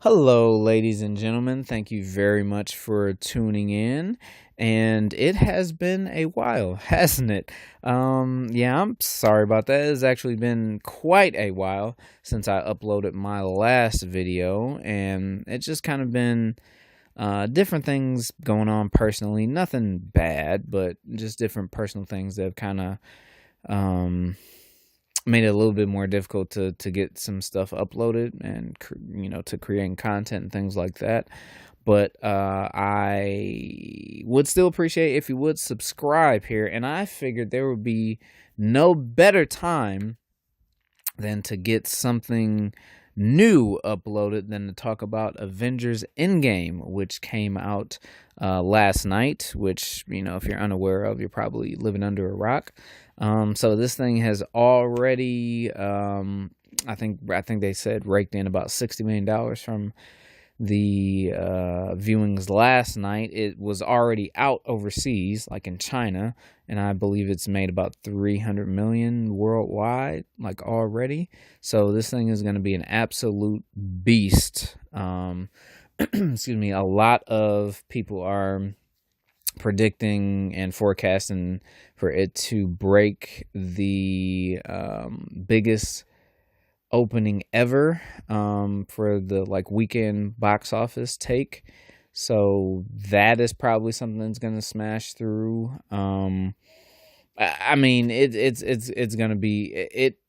Hello, ladies and gentlemen. Thank you very much for tuning in. And it has been a while, hasn't it? Yeah, I'm sorry about that. It's actually been quite a while since I uploaded my last video, and it's just kind of been different things going on personally. Nothing bad, but just different personal things that have kind of um, made it a little bit more difficult to get some stuff uploaded and to creating content and things like that. But I would still appreciate if you would subscribe here, and I figured there would be no better time than to get something new uploaded than to talk about Avengers Endgame, which came out last night, which, if you're unaware of, you're probably living under a rock. So this thing has already, I think they said, raked in about $60 million from the viewings last night. It was already out overseas, like in China, and I believe it's made about 300 million worldwide, like already. So this thing is going to be an absolute beast. Excuse me. A lot of people are predicting and forecasting for it to break the biggest opening ever for the weekend box office take. So that is probably something that's gonna smash through. I mean, it's gonna be it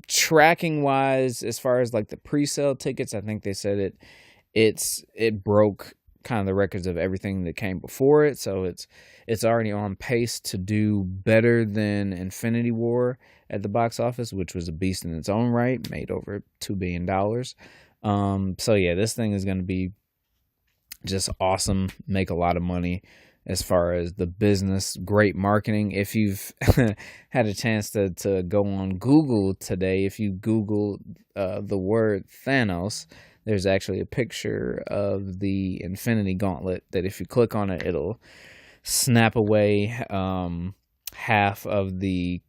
tracking wise, as far as like the pre-sale tickets. I think they said it broke kind of the records of everything that came before it, so it's already on pace to do better than Infinity War at the box office, which was a beast in its own right, made over $2 billion. So yeah, this thing is going to be just awesome, make a lot of money as far as the business, great marketing. If you've had a chance to go on Google today, if you Google the word Thanos, there's actually a picture of the Infinity Gauntlet that if you click on it, it'll snap away half of the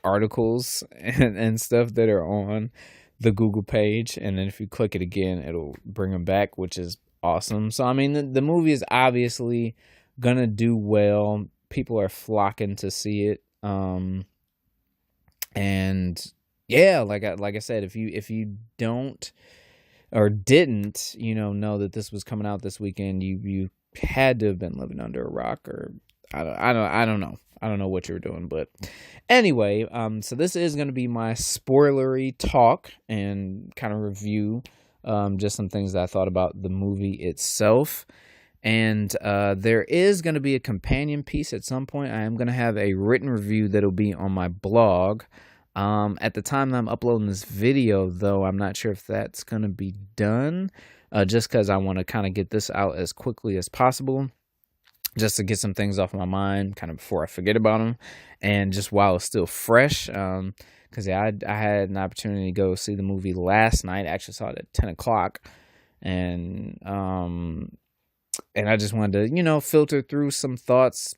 articles and stuff that are on the Google page, and then if you click it again, it'll bring them back, which is awesome. So I mean, the movie is obviously gonna do well. People are flocking to see it, and yeah, like I said, if you don't or didn't, know that this was coming out this weekend, you had to have been living under a rock, or I don't know. I don't know what you're doing, but anyway, so this is going to be my spoilery talk and kind of review, just some things that I thought about the movie itself. And there is going to be a companion piece at some point. I am going to have a written review that'll be on my blog. At the time that I'm uploading this video, though, I'm not sure if that's going to be done, just because I want to kind of get this out as quickly as possible, just to get some things off my mind kind of before I forget about them, and just while it's still fresh. Because I had an opportunity to go see the movie last night. I actually saw it at 10 o'clock, and I just wanted to, filter through some thoughts,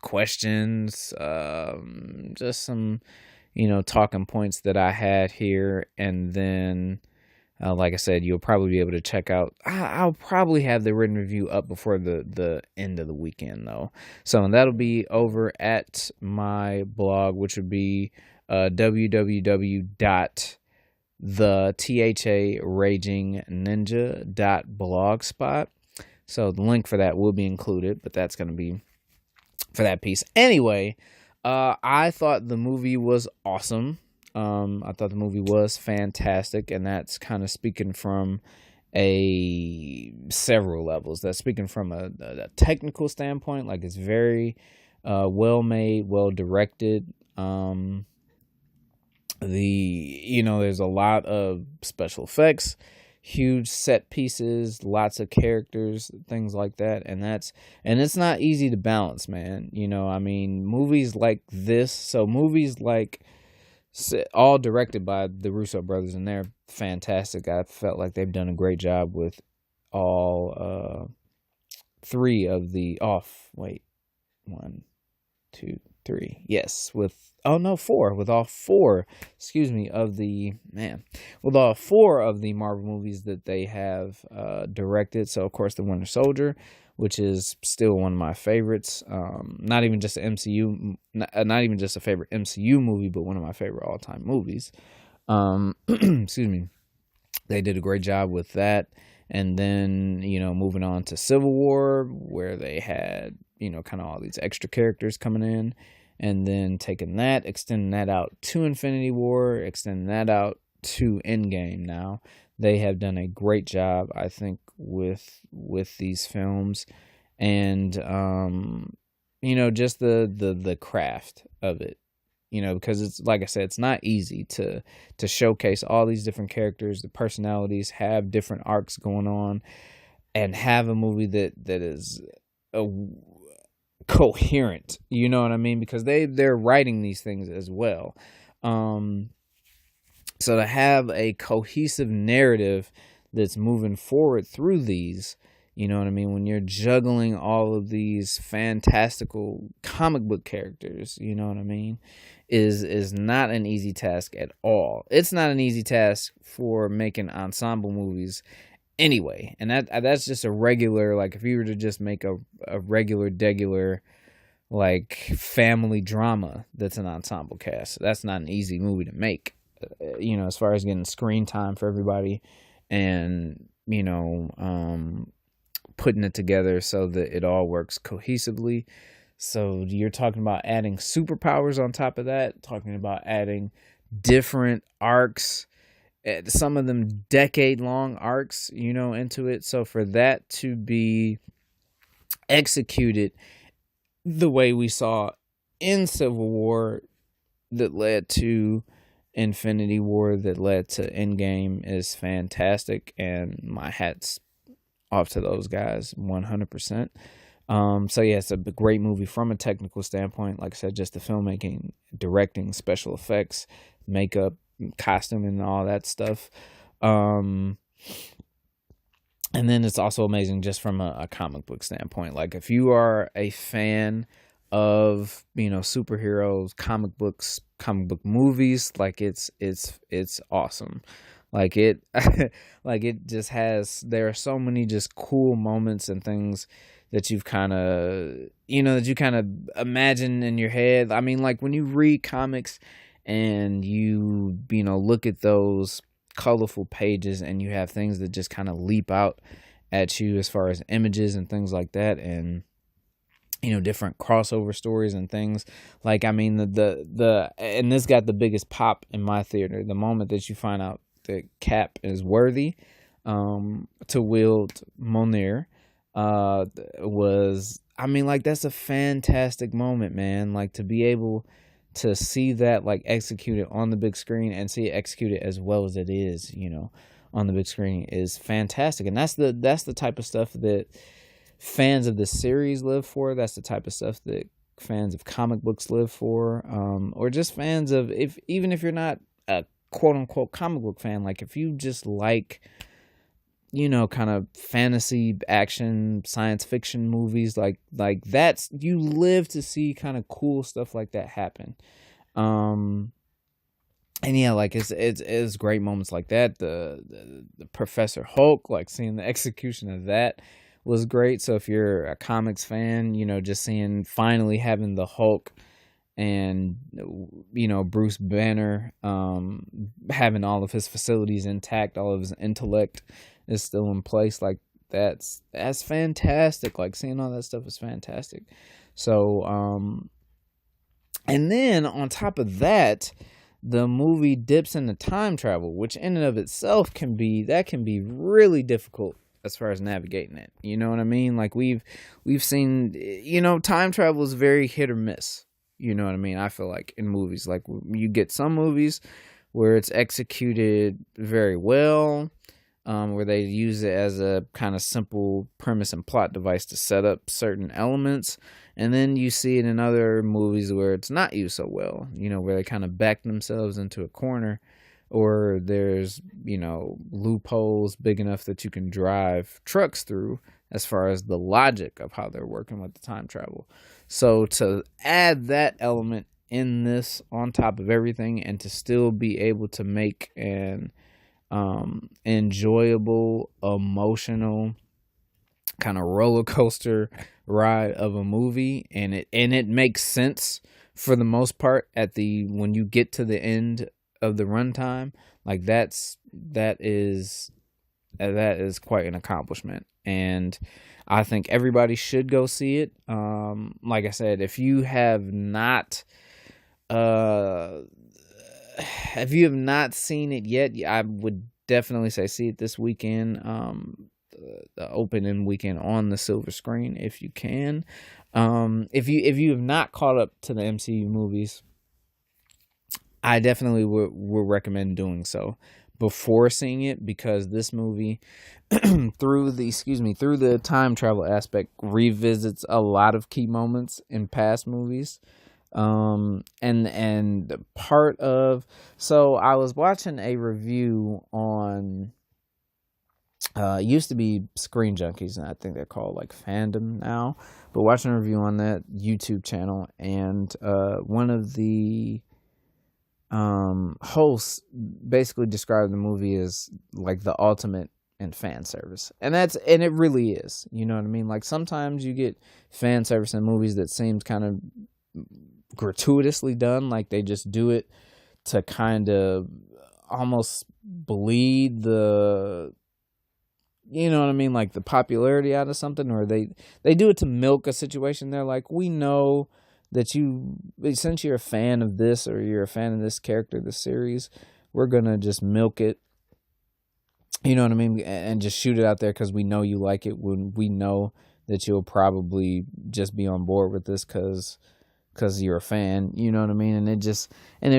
questions, just some talking points that I had here. And then, like I said, you'll probably be able to check out. I'll probably have the written review up before the end of the weekend, though. So that'll be over at my blog, which would be www.tharagingninja.blogspot. So the link for that will be included, but that's going to be for that piece. Anyway, I thought the movie was awesome. I thought the movie was fantastic, and that's kind of speaking from several levels. That's speaking from a technical standpoint, like it's very well made, well directed. There's a lot of special effects, huge set pieces, lots of characters, things like that, and it's not easy to balance, man. I mean, movies like this, so movies like all directed by the Russo brothers, and they're fantastic. I felt like they've done a great job with all three of the one. two, three. Yes, with oh no, four. With all four, excuse me, of the man, with all four of the Marvel movies that they have directed. So of course, the Winter Soldier, which is still one of my favorites. Not even just an MCU, not even just a favorite MCU movie, but one of my favorite all time movies. Excuse me. They did a great job with that. And then, moving on to Civil War, where they had, kind of all these extra characters coming in. And then taking that, extending that out to Infinity War, extending that out to Endgame now. They have done a great job, I think, with these films. And, just the craft of it. Because it's like I said, it's not easy to showcase all these different characters, the personalities, have different arcs going on, and have a movie that is coherent. You know what I mean? Because they're writing these things as well. So to have a cohesive narrative that's moving forward through these. You know what I mean? When you're juggling all of these fantastical comic book characters, you know what I mean, is not an easy task at all. It's not an easy task for making ensemble movies anyway. And that's just a regular, like if you were to just make a regular, degular, like family drama that's an ensemble cast, that's not an easy movie to make, as far as getting screen time for everybody and, putting it together so that it all works cohesively. So you're talking about adding superpowers on top of that, talking about adding different arcs, some of them decade-long arcs, into it. So for that to be executed the way we saw in Civil War that led to Infinity War, that led to Endgame, is fantastic, and my hat's off to those guys 100%. So yeah, it's a great movie from a technical standpoint. Like I said, just the filmmaking, directing, special effects, makeup, costume, and all that stuff. And then it's also amazing just from a comic book standpoint. Like if you are a fan of superheroes, comic book movies, like it's awesome. Like it like it just has, there are so many just cool moments and things that you've kind of imagine in your head. I mean, like when you read comics and you look at those colorful pages and you have things that just kind of leap out at you as far as images and things like that, and different crossover stories and things. Like, I mean, the and this got the biggest pop in my theater, the moment that you find out that Cap is worthy to wield Mjolnir, was, I mean, like, that's a fantastic moment, man. Like, to be able to see that, like, executed on the big screen and see it executed as well as it is, on the big screen, is fantastic. And that's the type of stuff that fans of the series live for. That's the type of stuff that fans of comic books live for, or just fans of, even if you're not a quote unquote comic book fan, like if you just like kind of fantasy, action, science fiction movies, like that's, you live to see kind of cool stuff like that happen. And yeah, like it's great moments like that. The Professor Hulk, like seeing the execution of that was great. So if you're a comics fan, just finally having the Hulk and Bruce Banner having all of his facilities intact, all of his intellect is still in place, like that's fantastic. Like seeing all that stuff is fantastic. So and then on top of that, the movie dips into time travel, which in and of itself can be really difficult as far as navigating it. You know what I mean? Like we've seen, time travel is very hit or miss. You know what I mean? I feel like in movies, like you get some movies where it's executed very well, where they use it as a kind of simple premise and plot device to set up certain elements. And then you see it in other movies where it's not used so well, where they kind of back themselves into a corner, or there's, loopholes big enough that you can drive trucks through as far as the logic of how they're working with the time travel. So to add that element in this on top of everything, and to still be able to make an enjoyable, emotional kind of roller coaster ride of a movie, and it makes sense for the most part when you get to the end of the runtime. Like that is quite an accomplishment, and I think everybody should go see it. Like I said, uh if you have not seen it yet, I would definitely say see it this weekend. The opening weekend on the silver screen if you can. If you have not caught up to the MCU movies, I definitely would recommend doing so before seeing it, because this movie through the time travel aspect revisits a lot of key moments in past movies. And part of so I was watching a review on used to be Screen Junkies, and I think they're called like Fandom now, but watching a review on that YouTube channel, and one of the hosts basically described the movie as like the ultimate in fan service, and it really is. You know what I mean? Like sometimes you get fan service in movies that seems kind of gratuitously done, like they just do it to kind of almost bleed the, you know what I mean, like the popularity out of something, or they do it to milk a situation. They're like, we know that since you're a fan of this, or you're a fan of this character, this series, we're gonna just milk it, you know what I mean, and just shoot it out there because we know you like it, when we know that you'll probably just be on board with this because you're a fan, you know what I mean? And there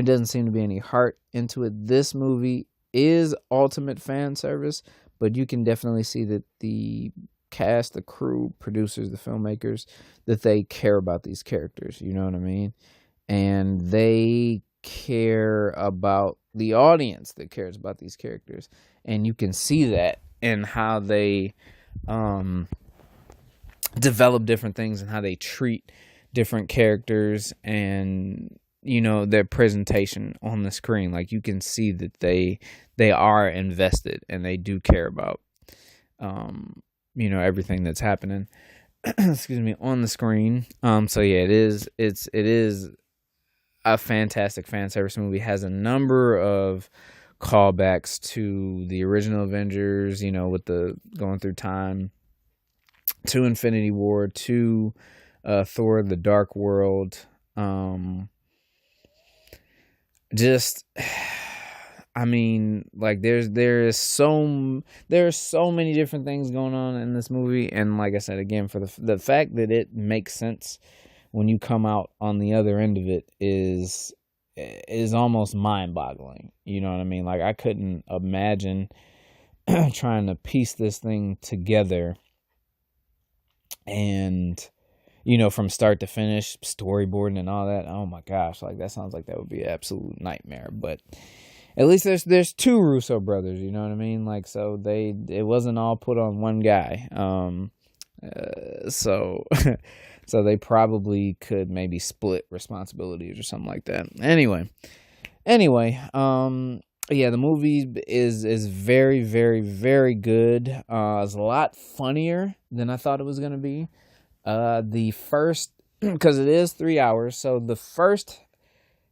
doesn't seem to be any heart into it. This movie is ultimate fan service, but you can definitely see that the cast, the crew, producers, the filmmakers, that they care about these characters, you know what I mean? And they care about the audience that cares about these characters. And you can see that in how they develop different things, and how they treat different characters, and their presentation on the screen. Like you can see that they are invested, and they do care about everything that's happening excuse me, on the screen. So yeah, it is a fantastic fan service movie. It has a number of callbacks to the original Avengers, with the going through time, to Infinity War, to Thor: The Dark World. Just, I mean, like there are so many different things going on in this movie, and like I said again, for the fact that it makes sense when you come out on the other end of it is almost mind-boggling. You know what I mean? Like I couldn't imagine trying to piece this thing together, and from start to finish, storyboarding and all that. Oh my gosh, like that sounds like that would be an absolute nightmare. But at least there's two Russo brothers, you know what I mean? Like, so it wasn't all put on one guy. So so they probably could maybe split responsibilities or something like that. Anyway, yeah, the movie is very, very, very good. It's a lot funnier than I thought it was gonna be. The first, because it is 3 hours, so the first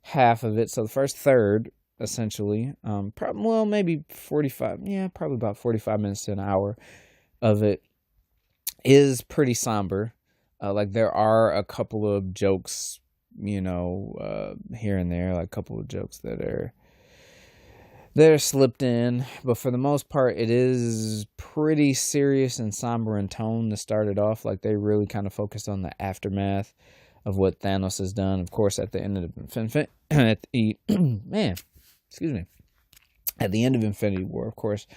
half of it, so the first third, essentially, maybe 45, probably about 45 minutes to an hour of it is pretty somber. Like there are a couple of jokes, here and there, like a couple of jokes that are slipped in, but for the most part, it is pretty serious and somber in tone to start it off. Like they really kind of focused on the aftermath of what Thanos has done. Of course, at the end of at the end of Infinity War, of course,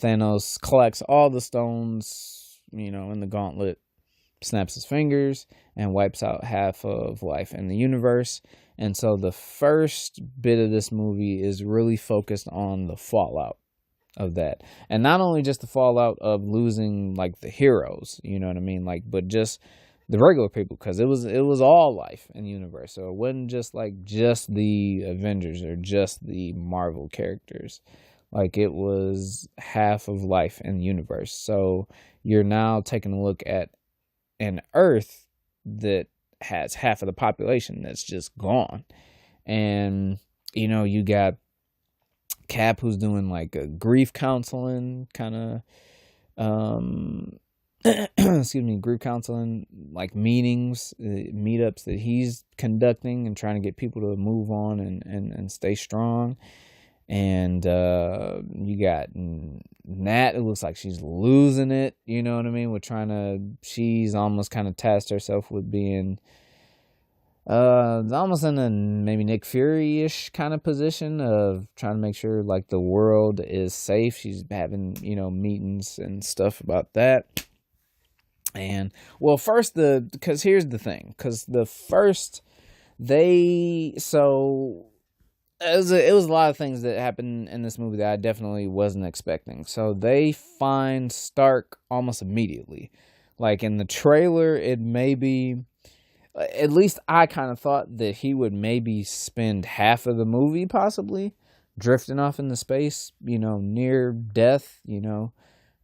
Thanos collects all the stones, in the gauntlet, snaps his fingers, and wipes out half of life in the universe. And so the first bit of this movie is really focused on the fallout of that. And not only just the fallout of losing like the heroes, you know what I mean? Like, but just the regular people, because it was all life in the universe. So it wasn't just like just the Avengers or just the Marvel characters. Like, it was half of life in the universe. So you're now taking a look at an Earth that has half of the population that's just gone. And you got Cap, who's doing like a grief counseling kind of excuse me, grief counseling, like meetings, meetups that he's conducting and trying to get people to move on and stay strong. And you got Nat, it looks like she's losing it, you know what I mean? She's almost kind of tasked herself with being almost in a maybe Nick Fury-ish kind of position of trying to make sure like the world is safe. She's having, meetings and stuff about that. And well, because here's the thing, because the first it was a lot of things that happened in this movie that I definitely wasn't expecting. So they find Stark almost immediately. Like in the trailer, it may be, at least I kind of thought that he would maybe spend half of the movie possibly drifting off into space, near death,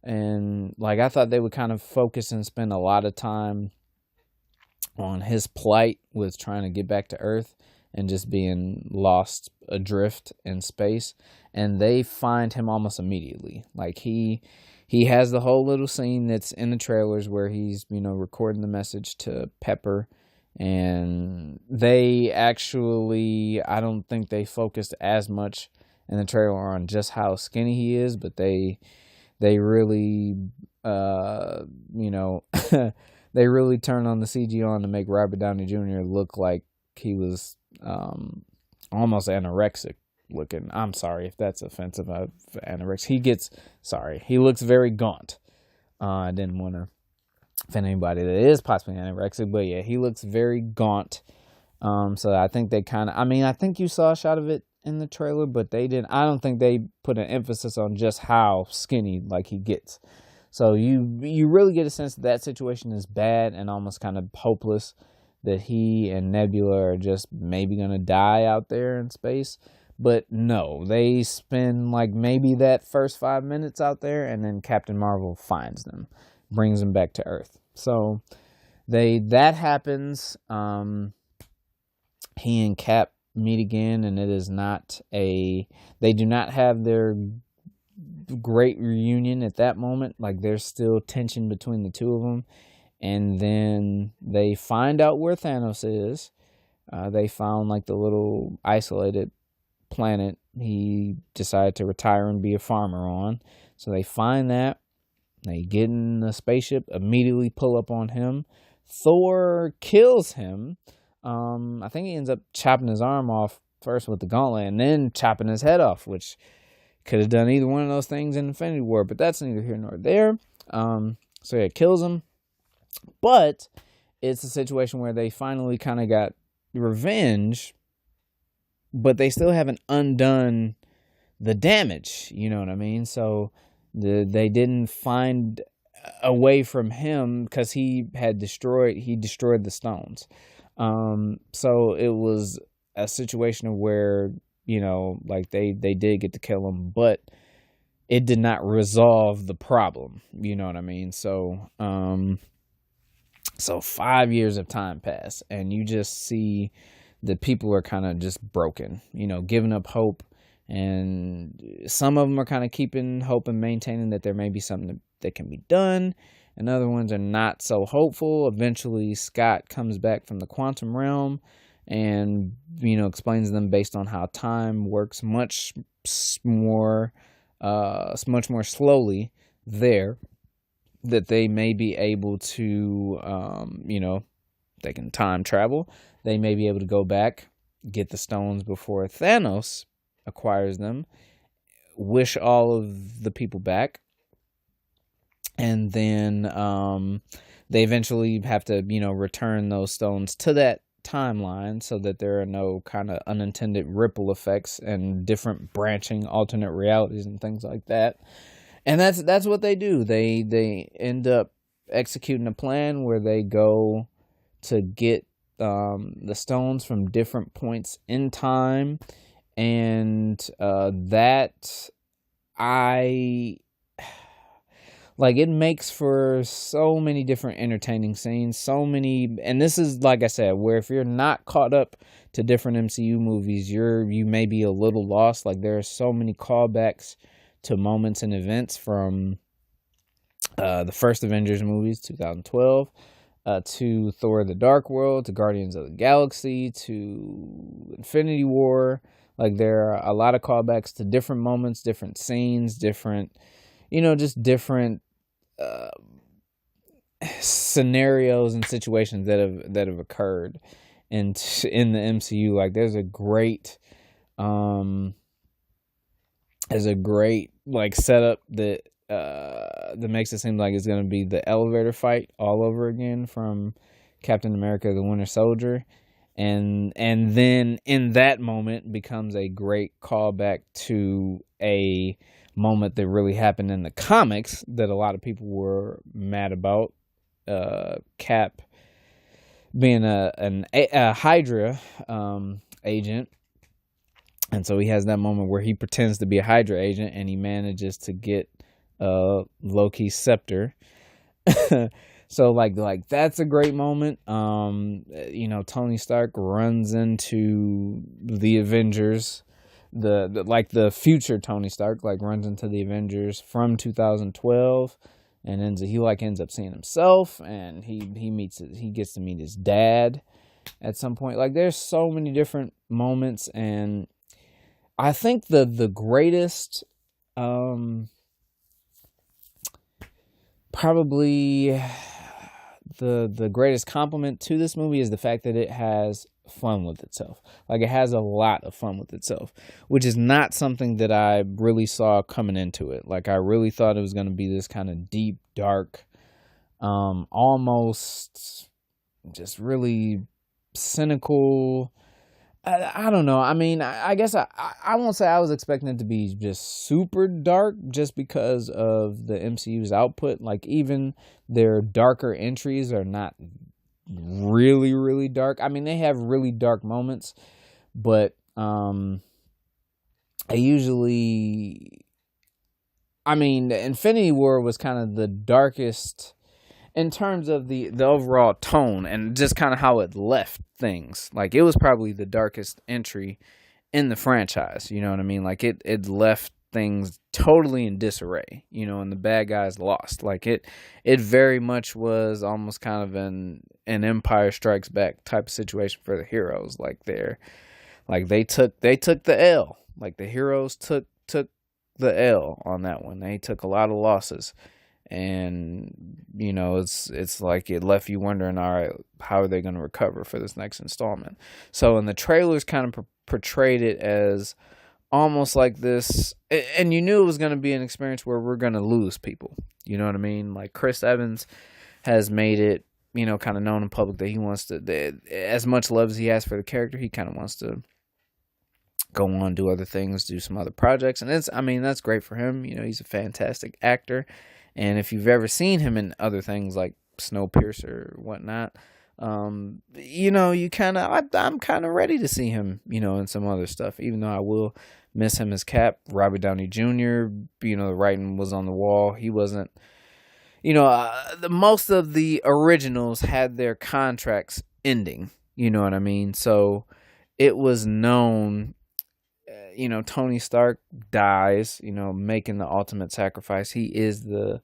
and like I thought they would kind of focus and spend a lot of time on his plight with trying to get back to Earth and just being lost adrift in space. And they find him almost immediately. Like he has the whole little scene that's in the trailers where he's, recording the message to Pepper. And they actually, I don't think they focused as much in the trailer on just how skinny he is, but they really, they really turned on the CG on to make Robert Downey Jr. look like he was almost anorexic looking. I'm sorry if that's offensive. Anorexic. He looks very gaunt. I didn't want to offend anybody that is possibly anorexic, but yeah, he looks very gaunt. So I think they I think you saw a shot of it in the trailer, but I don't think they put an emphasis on just how skinny like he gets. So you really get a sense that situation is bad and almost kind of hopeless, that he and Nebula are just maybe going to die out there in space. But no, they spend like maybe that first 5 minutes out there, and then Captain Marvel finds them, brings them back to Earth. So that happens. He and Cap meet again, and they do not have their great reunion at that moment. Like, there's still tension between the two of them. And then they find out where Thanos is. They found like the little isolated planet he decided to retire and be a farmer on. So they find that. They get in the spaceship, immediately pull up on him. Thor kills him. I think he ends up chopping his arm off first with the gauntlet and then chopping his head off, which could have done either one of those things in Infinity War, but that's neither here nor there. So yeah, kills him. But it's a situation where they finally kind of got revenge, but they still haven't undone the damage, you know what I mean? So they didn't find a way from him because he destroyed the stones. So it was a situation of where, like they did get to kill him, but it did not resolve the problem, you know what I mean? So 5 years of time pass, and you just see that people are kind of just broken, giving up hope. And some of them are kind of keeping hope and maintaining that there may be something that can be done. And other ones are not so hopeful. Eventually, Scott comes back from the quantum realm and, explains to them based on how time works much more slowly there, that they may be able to, they can time travel. They may be able to go back, get the stones before Thanos acquires them, wish all of the people back, and then they eventually have to, return those stones to that timeline so that there are no kind of unintended ripple effects and different branching alternate realities and things like that. And that's what they do. They end up executing a plan where they go to get the stones from different points in time, and that I like, it makes for so many different entertaining scenes, so many, and this is, like I said, where if you're not caught up to different MCU movies, you may be a little lost. Like, there are so many callbacks to moments and events from the first Avengers movies, 2012, to Thor: The Dark World, to Guardians of the Galaxy, to Infinity War. Like, there are a lot of callbacks to different moments, different scenes, different, just different scenarios and situations that have occurred in the MCU. Like, there's a great like setup that makes it seem like it's going to be the elevator fight all over again from Captain America: The Winter Soldier, and then in that moment becomes a great callback to a moment that really happened in the comics that a lot of people were mad about. Cap being a Hydra agent, and so he has that moment where he pretends to be a Hydra agent and he manages to get Loki's scepter. So like that's a great moment. Tony Stark runs into the Avengers, the future Tony Stark runs into the Avengers from 2012, and ends up seeing himself, and he gets to meet his dad at some point. Like, there's so many different moments, and I think the greatest probably the greatest compliment to this movie is the fact that it has fun with itself. Like, it has a lot of fun with itself, which is not something that I really saw coming into it. Like, I really thought it was going to be this kind of deep, dark, almost just really cynical. I don't know. I mean, I guess I won't say I was expecting it to be just super dark just because of the MCU's output. Like, even their darker entries are not really, really dark. I mean, they have really dark moments, but I usually, I mean, the Infinity War was kind of the darkest in terms of the overall tone and just kind of how it left things. Like, it was probably the darkest entry in the franchise, you know what I mean? Like, it left things totally in disarray, and the bad guys lost. Like, it very much was almost kind of an Empire Strikes Back type of situation for the heroes. Like, they took the L. Like, the heroes took the L on that one. They took a lot of losses. And it's like it left you wondering, all right, how are they going to recover for this next installment? So in the trailers kind of portrayed it as almost like this, and you knew it was going to be an experience where we're going to lose people, you know what I mean? Like, Chris Evans has made it kind of known in public that he wants to, as much love as he has for the character, he kind of wants to go on, do other things, do some other projects, and that's great for him. He's a fantastic actor. And if you've ever seen him in other things like Snowpiercer or whatnot, I'm kind of ready to see him, in some other stuff, even though I will miss him as Cap. Robert Downey Jr., the writing was on the wall. He wasn't, most of the originals had their contracts ending, you know what I mean? So it was known, Tony Stark dies, making the ultimate sacrifice. He is the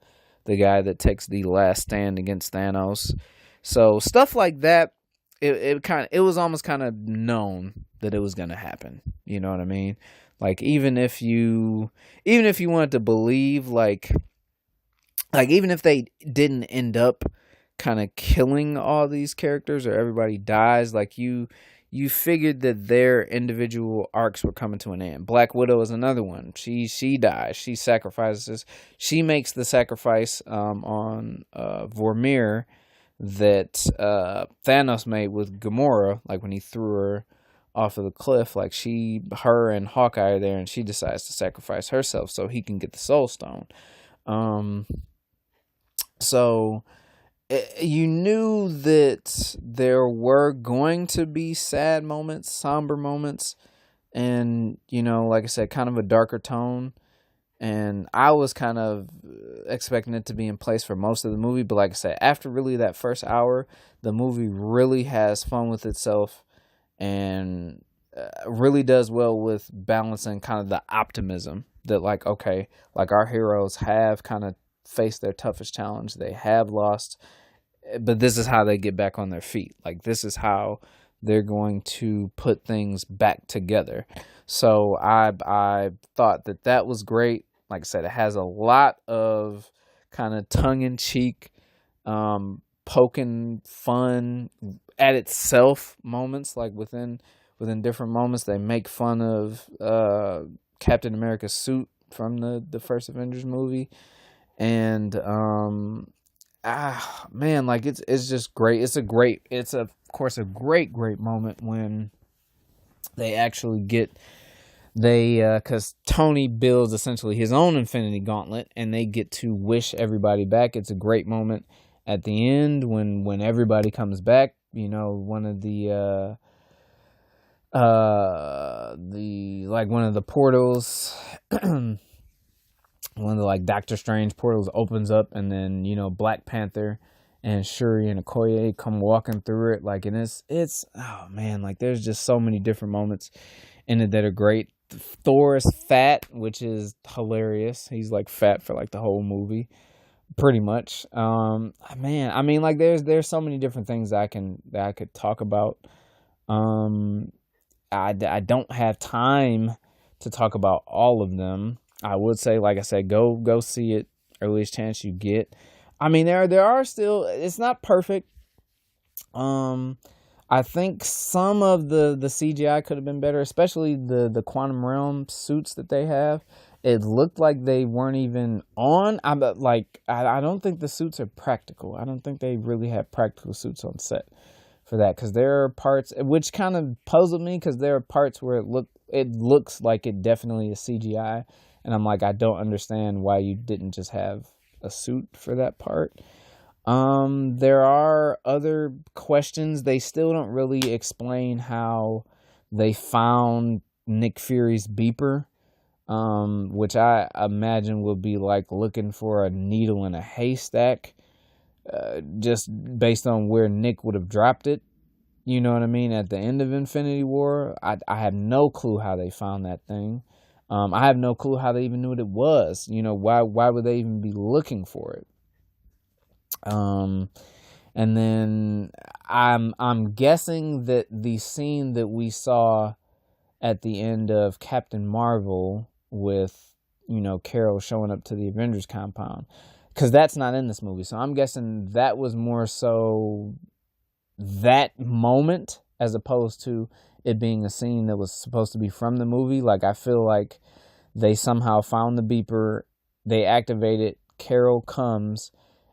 guy that takes the last stand against Thanos. So stuff like that, it was almost kind of known that it was going to happen. You know what I mean? Like, even if you wanted to believe, like even if they didn't end up kind of killing all these characters or everybody dies, like, you figured that their individual arcs were coming to an end. Black Widow is another one. She dies. She sacrifices. She makes the sacrifice on Vormir that Thanos made with Gamora, like when he threw her off of the cliff, like her and Hawkeye are there, and she decides to sacrifice herself so he can get the Soul Stone. Um, so you knew that there were going to be sad moments, somber moments, and like I said, kind of a darker tone. And I was kind of expecting it to be in place for most of the movie, but like I said, after really that first hour, the movie really has fun with itself, and really does well with balancing kind of the optimism that, like, okay, like our heroes have kind of faced their toughest challenge, they have lost, but this is how they get back on their feet. Like, this is how they're going to put things back together. So I thought that was great. Like I said, it has a lot of kind of tongue in cheek, poking fun at itself moments. Like within different moments, they make fun of Captain America's suit from the first Avengers movie, and man, like it's just great. It's of course a great moment when they actually because Tony builds essentially his own Infinity Gauntlet, and they get to wish everybody back. It's a great moment at the end when everybody comes back. One of one of the portals, one of the like Doctor Strange portals opens up, and then Black Panther and Shuri and Okoye come walking through it. Like, and it's oh man, like there's just so many different moments in it that are great. Thor is fat, which is hilarious. He's like fat for like the whole movie, pretty much. Man, I mean, like there's so many different things that I could talk about. I don't have time to talk about all of them. I would say, like I said, go see it earliest chance you get. I mean, there are still, it's not perfect. I think some of the CGI could have been better, especially the quantum realm suits that they have. It looked like they weren't even on. I don't think the suits are practical. I don't think they really have practical suits on set for that, because there are parts which kind of puzzled me, because there are parts where it looks like it definitely is CGI, and I'm like, I don't understand why you didn't just have a suit for that part. There are other questions. They still don't really explain how they found Nick Fury's beeper, which I imagine would be like looking for a needle in a haystack, just based on where Nick would have dropped it. You know what I mean? At the end of Infinity War, I have no clue how they found that thing. I have no clue how they even knew what it was. Why would they even be looking for it? And then I'm guessing that the scene that we saw at the end of Captain Marvel with Carol showing up to the Avengers compound, because that's not in this movie, so I'm guessing that was more so that moment as opposed to it being a scene that was supposed to be from the movie. Like, I feel like they somehow found the beeper, they activate it, Carol comes,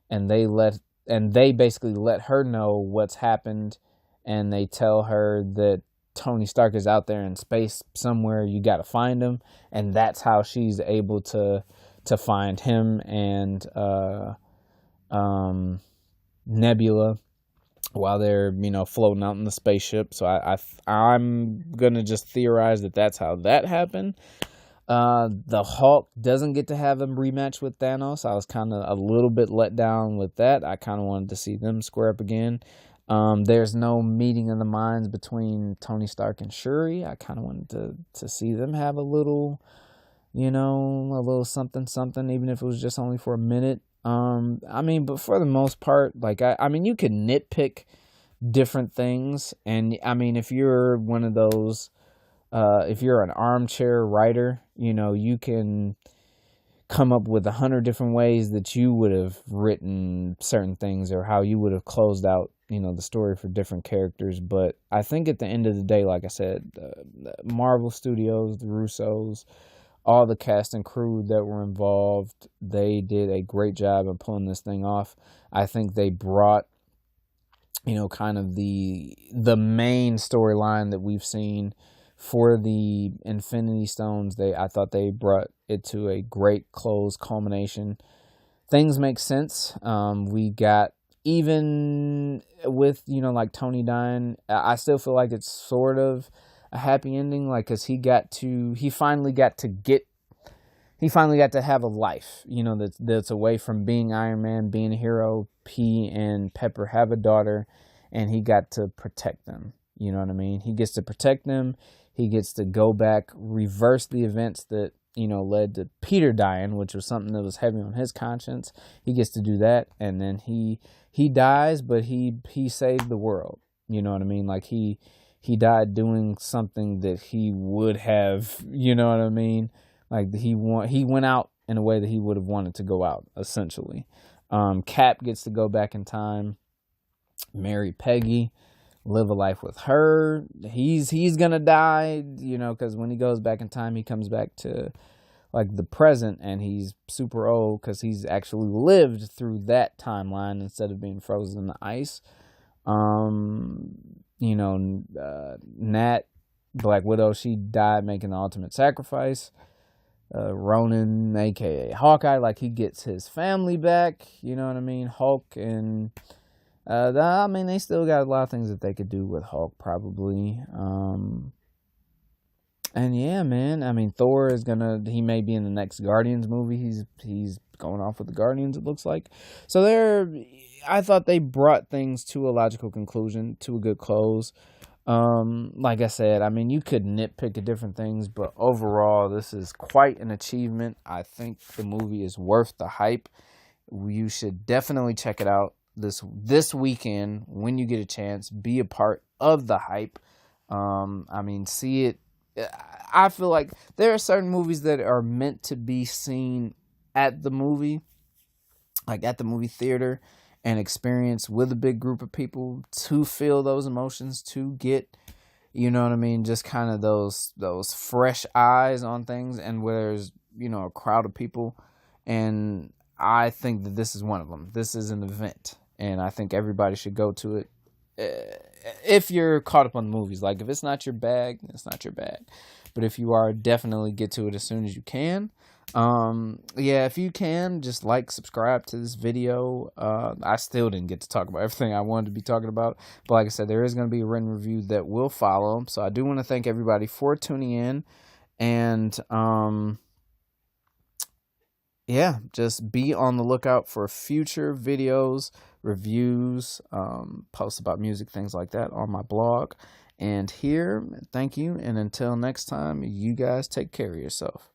and they basically let her know what's happened, and they tell her that Tony Stark is out there in space somewhere, you got to find him, and that's how she's able to find him and Nebula while they're floating out in the spaceship. So I'm gonna just theorize that that's how that happened. The Hulk doesn't get to have a rematch with Thanos. I was kind of a little bit let down with that. I kind of wanted to see them square up again. There's no meeting of the minds between Tony Stark and Shuri. I kind of wanted to see them have a little something, even if it was just only for a minute. I mean, but for the most part, like, I mean, you can nitpick different things, and I mean, if you're one of those, if you're an armchair writer, you can come up with 100 different ways that you would have written certain things, or how you would have closed out, the story for different characters. But I think at the end of the day, like I said, Marvel Studios, the Russos, all the cast and crew that were involved, they did a great job of pulling this thing off. I think they brought kind of the main storyline that we've seen for the Infinity Stones. I thought they brought it to a great close culmination. Things make sense. We got, even with like Tony dying, I still feel like it's sort of a happy ending, like, because he finally got to have a life, that's away from being Iron Man, being a hero. P and Pepper have a daughter, and he got to protect them. You know what I mean? He gets to protect them. He gets to go back, reverse the events that, led to Peter dying, which was something that was heavy on his conscience. He gets to do that, and then he dies, but he saved the world. You know what I mean? Like, he died doing something that he would have, you know what I mean? Like, he went out in a way that he would have wanted to go out, essentially. Cap gets to go back in time, marry Peggy, live a life with her. He's gonna die, because when he goes back in time, he comes back to like the present, and he's super old because he's actually lived through that timeline instead of being frozen in the ice. Nat, Black Widow, she died making the ultimate sacrifice. Ronan, aka Hawkeye, like, he gets his family back, you know what I mean? Hulk and they still got a lot of things that they could do with Hulk, probably. And yeah, man, Thor he may be in the next Guardians movie. He's going off with the Guardians, it looks like. So I thought they brought things to a logical conclusion, to a good close. Like I said, you could nitpick at different things, but overall, this is quite an achievement. I think the movie is worth the hype. You should definitely check it out this weekend when you get a chance. Be a part of the hype. See it. I feel like there are certain movies that are meant to be seen at the movie, like at the movie theater, and experience with a big group of people to feel those emotions, to get, just kind of those fresh eyes on things, and where there's, a crowd of people. And I think that this is one of them. This is an event, and I think everybody should go to it. If you're caught up on the movies, like, if it's not your bag, it's not your bag. But if you are, definitely get to it as soon as you can. If you can, just subscribe to this video. I still didn't get to talk about everything I wanted to be talking about, but like I said, there is going to be a written review that will follow. So I do want to thank everybody for tuning in, and just be on the lookout for future videos, reviews, posts about music, things like that on my blog. And here, thank you, and until next time, you guys take care of yourself.